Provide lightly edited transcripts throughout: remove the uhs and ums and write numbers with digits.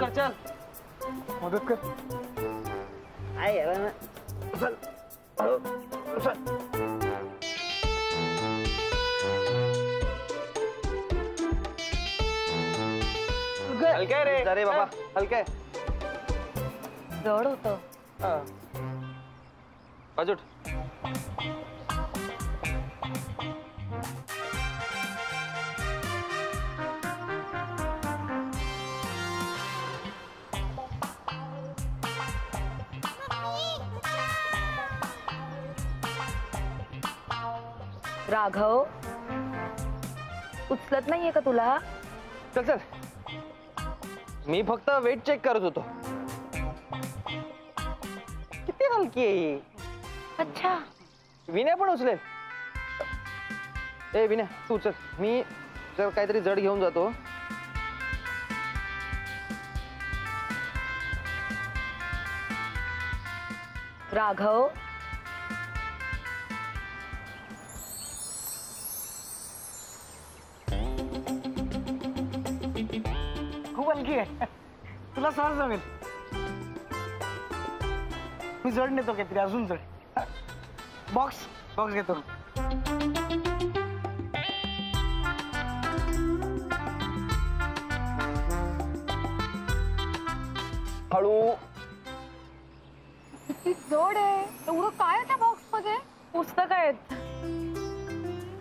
कर चल मदत कर. आई यार ना चल चल हलका रे. अरे बाबा हलका आहे. जड होतं. बाजूट. राघव उचलत नाहीये का तुला? चल चल. मी फक्त वेट चेक करत होतो. किती हलकी आहे. अच्छा. विनय पण उचलेल. ए विनय तू चल. मी जर काहीतरी जड घेऊन जातो. राघव खूप हलकी आहे. तुला सहज जमेल. मी जड नेतो काहीतरी अजून जड. बॉक्स बॉक्स घेतो. हळू. किती जड आहे. एवढं काय आहे त्या बॉक्स मध्ये? पुस्तक आहेत.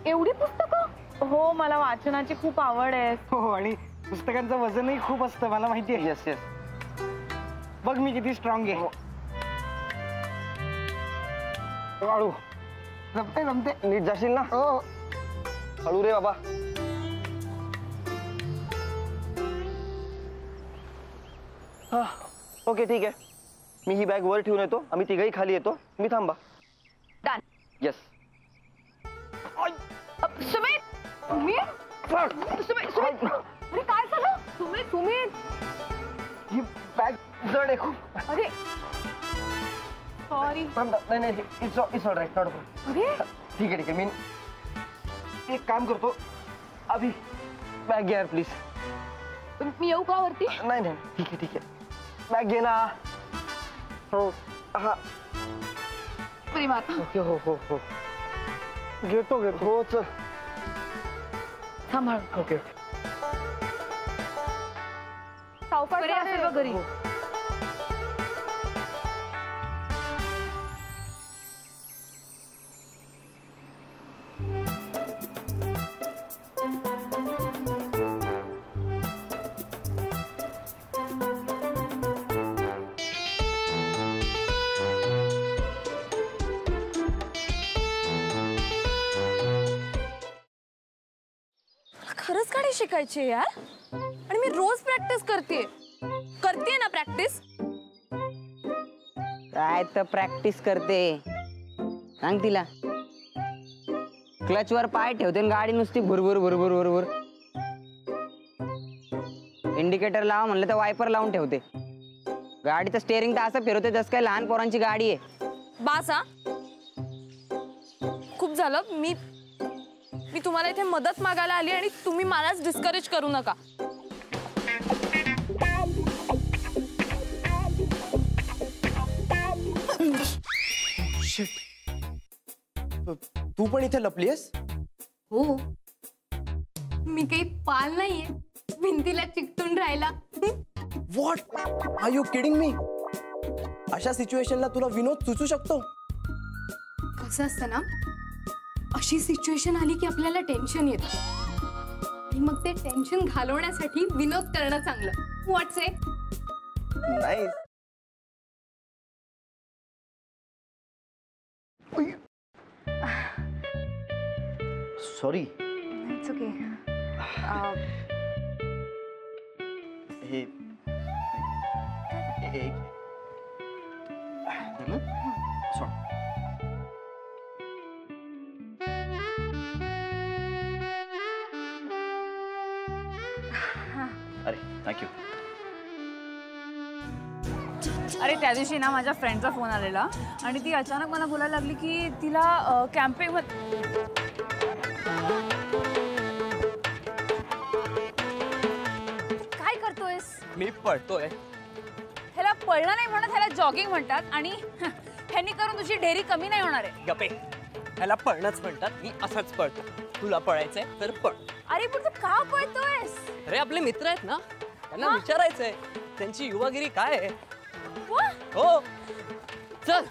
एवढी पुस्तकं? हो मला वाचनाची खूप आवड आहे. हो आणि पुस्तकांचं वजनही खूप असतं मला माहिती आहे. Yes yes. बघ मी किती स्ट्रॉंग आहे. हळू. जमते जमते. नीट जाशील ना? हो. हळू रे बाबा. ओके ठीक आहे. मी ही बॅग वर ठेवून येतो. आम्ही तिघही खाली येतो. मी थांबा. डन. येस. सुमित. सुमित सुमित. अरे काय झालं? सुमित सुमित. ही बॅग जड आहे खूप. अरे सॉरी. नाही नाही इट्स ऑल राईट. अरे ठीक आहे ठीक आहे. मी एक काम करतो. अभि बॅग घे यार प्लीज. मी येऊ का वरती? नाही नाही ठीक आहे ठीक आहे. बॅग घे ना. हो हा प्रेमात. ओके हो हो हो घेतो घेतो. हो चल. सांभाळ. ओके सावकाश असेल का घरी? खरंच गाडी शिकायची यार. आणि मी रोज प्रॅक्टिस करते ना प्रॅक्टिस. काय तर प्रॅक्टिस करते. सांग तिला. क्लच वर पाय ठेवते आणि गाडी नुसती भुरभुर भुरभुर भुरभुर. इंडिकेटर लावा म्हणलं तर वायपर लावून ठेवते. गाडीचं स्टेअरिंग तर असं फिरवते जसं काय लहान पोरांची गाडी आहे. बास हा. खूप झालं. मी तुम्हाला इथे मदत मागायला आली आणि तुम्ही मलाच डिस्करेज करू नका. तू पण इथे लपलीयस? हो. मी काही पाल नाहीये भिंतीला चिकटून राहिला. What are you kidding me? अशा सिच्युएशनला तुला विनोद सुचू शकतो? कसं असतं ना, अशी सिच्युएशन आली की आपल्याला टेन्शन येतं आणि मग ते टेन्शन घालवण्यासाठी विनोद करणं चांगलं. व्हॉट्स इट? नाही. सॉरी. It's okay. हे एक सॉरी. अरे थँक्यू. अरे त्या दिवशी ना माझ्या फ्रेंडचा फोन आलेला आणि ती अचानक मला बोलायला लागली की तिला कॅम्पिंग काय करतोयस? मी पळतोय. ह्याला पळणं नाही म्हणत, ह्याला जॉगिंग म्हणतात. आणि ह्यांनी करून तुझी ढेरी कमी नाही होणार आहे. गपे, ह्याला पळणंच म्हणतात. मी असंच पळतो. तुला पळायचंय तर पळ. अरे पण तू का पळतोयस? अरे आपले मित्र आहेत ना, त्यांना विचारायचंय त्यांची युवागिरी काय आहे. वा, हो चल.